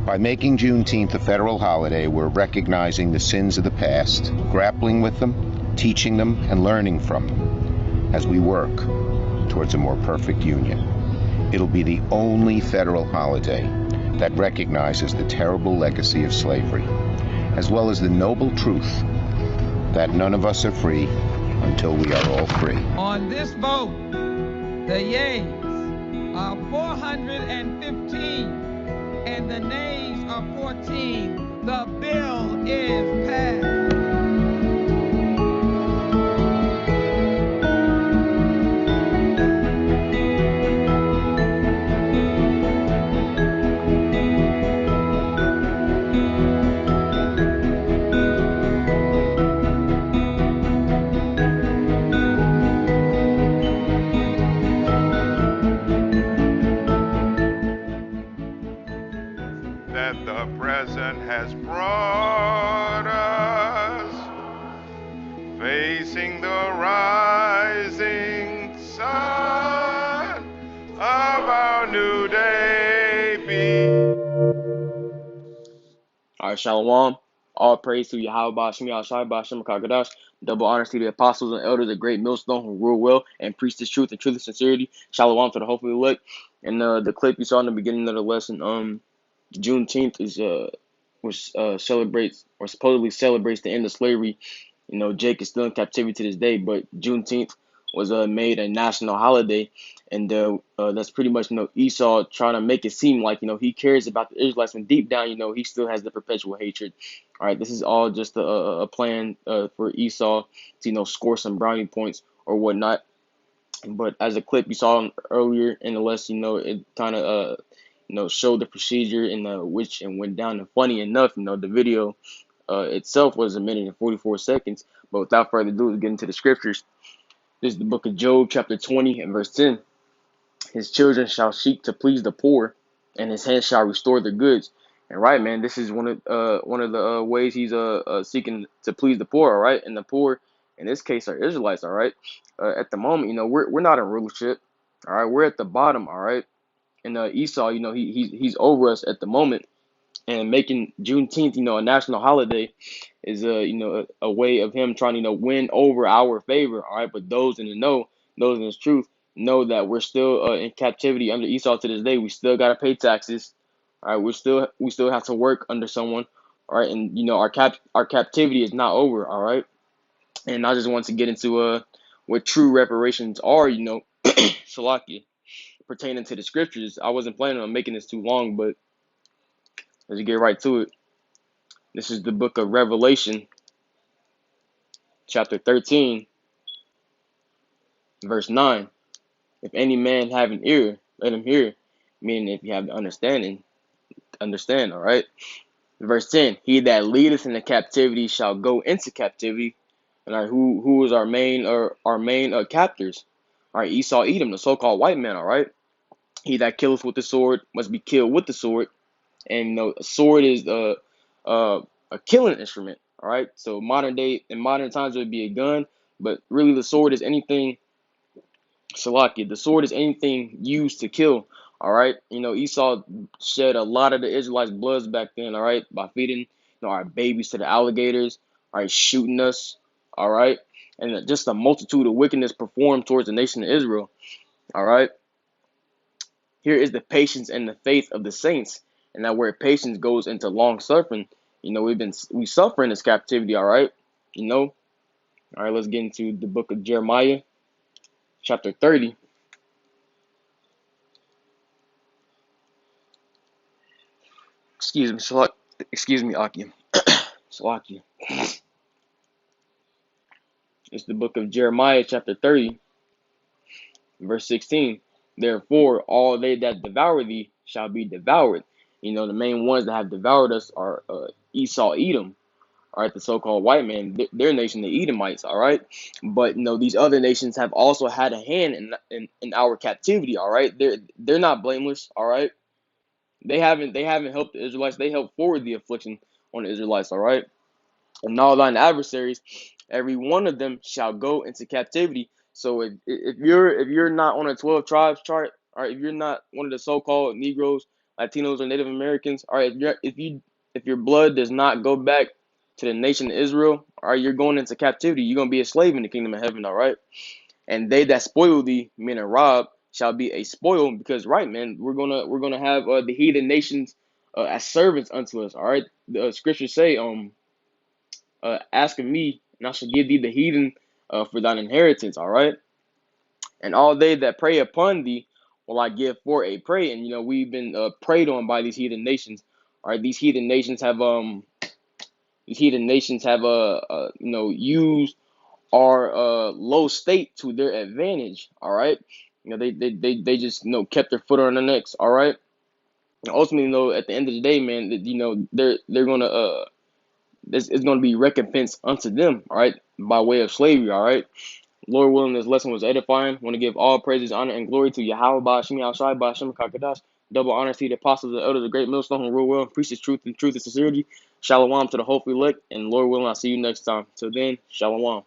By making Juneteenth a federal holiday, we're recognizing the sins of the past, grappling with them, teaching them, and learning from them as we work towards a more perfect union. It'll be the only federal holiday that recognizes the terrible legacy of slavery, as well as the noble truth that none of us are free until we are all free. On this vote, the yeas are 415 and the nays are 14. The bill is passed. That the present has brought us, facing the rising sun of our new day. All right, Shalom. All praise to Yahweh Shem Yahshai B'Shem Kakadash. Double honors to the apostles and elders, the great millstone who rule well and preach this truth and truth and sincerity. Shalom to the hopefully elect. And the clip you saw in the beginning of the lesson, Juneteenth is celebrates or supposedly celebrates the end of slavery. You know, Jake is still in captivity to this day, but Juneteenth was made a national holiday, and that's pretty much Esau trying to make it seem like he cares about the Israelites, when deep down he still has the perpetual hatred. All right, this is all just a plan for Esau to score some brownie points or whatnot. But as a clip you saw earlier in the lesson, it kind of showed the procedure in which and went down. And funny enough, the video itself was 1 minute and 44 seconds. But without further ado, let's get into the scriptures. This is the book of Job, chapter 20 and verse 10. His children shall seek to please the poor, and his hands shall restore their goods. And right, man, this is one of the ways he's seeking to please the poor. All right, and the poor in this case are Israelites. All right, at the moment, we're not in rulership. All right, we're at the bottom. All right. And Esau, he's over us at the moment, and making Juneteenth, a national holiday, is a way of him trying to win over our favor. All right, but those in the know, those in his truth, know that we're still in captivity under Esau to this day. We still gotta pay taxes. All right, we still have to work under someone. All right, and our captivity is not over. All right, and I just want to get into what true reparations are. Salakia, pertaining to the scriptures. I wasn't planning on making this too long, but let's get right to it. This is the book of Revelation, chapter 13, verse 9. If any man have an ear, let him hear. Meaning, if you have the understand, all right? Verse 10, he that leadeth into captivity shall go into captivity. And all right, who is our main captors? All right, Esau, Edom, the so-called white man, all right? He that killeth with the sword must be killed with the sword. And a sword is a killing instrument. All right. So in modern times it would be a gun, but really the sword is anything. Salakia, the sword is anything used to kill. All right. Esau shed a lot of the Israelites' bloods back then. All right, by feeding our babies to the alligators. All right, shooting us. All right, and just a multitude of wickedness performed towards the nation of Israel. All right. Here is the patience and the faith of the saints, and that where patience goes into long suffering. We suffer in this captivity. All right. All right. Let's get into the book of Jeremiah, chapter 30. Excuse me, Akim. Salakia. It's the book of Jeremiah, chapter 30, verse 16. Therefore, all they that devour thee shall be devoured. The main ones that have devoured us are Esau, Edom. All right, the so-called white man, their nation, the Edomites. All right, but these other nations have also had a hand in our captivity. All right, they're not blameless. All right, they haven't helped the Israelites. They helped forward the affliction on the Israelites. All right, and all thine adversaries, every one of them shall go into captivity. So if you're not on a 12 tribes chart, all right, if you're not one of the so-called Negroes Latinos, or Native Americans, all right, if your blood does not go back to the nation of Israel, all right, you're going into captivity. You're gonna be a slave in the kingdom of heaven, all right. And they that spoil thee, meaning rob, shall be a spoil, because right, man, we're gonna have the heathen nations as servants unto us, all right. The scriptures say, ask of me, and I shall give thee the heathen for thine inheritance, all right. And all they that prey upon thee will I give for a prey. And we've been preyed on by these heathen nations. All right, these heathen nations have used our low state to their advantage. All right, they just kept their foot on their necks. All right, and ultimately, at the end of the day, man, they're gonna it's gonna be recompense unto them. All right, by way of slavery. All right. Lord willing, this lesson was edifying. I want to give all praises, honor, and glory to Yahweh, Ba'ashim, Yahshai, Ba'ashim, Kakadash. Double honor to the apostles, the elders, the great millstone who rule well and preach the truth and sincerity. Shalom to the hopefully elect, and Lord willing, I'll see you next time. Till then, shalom.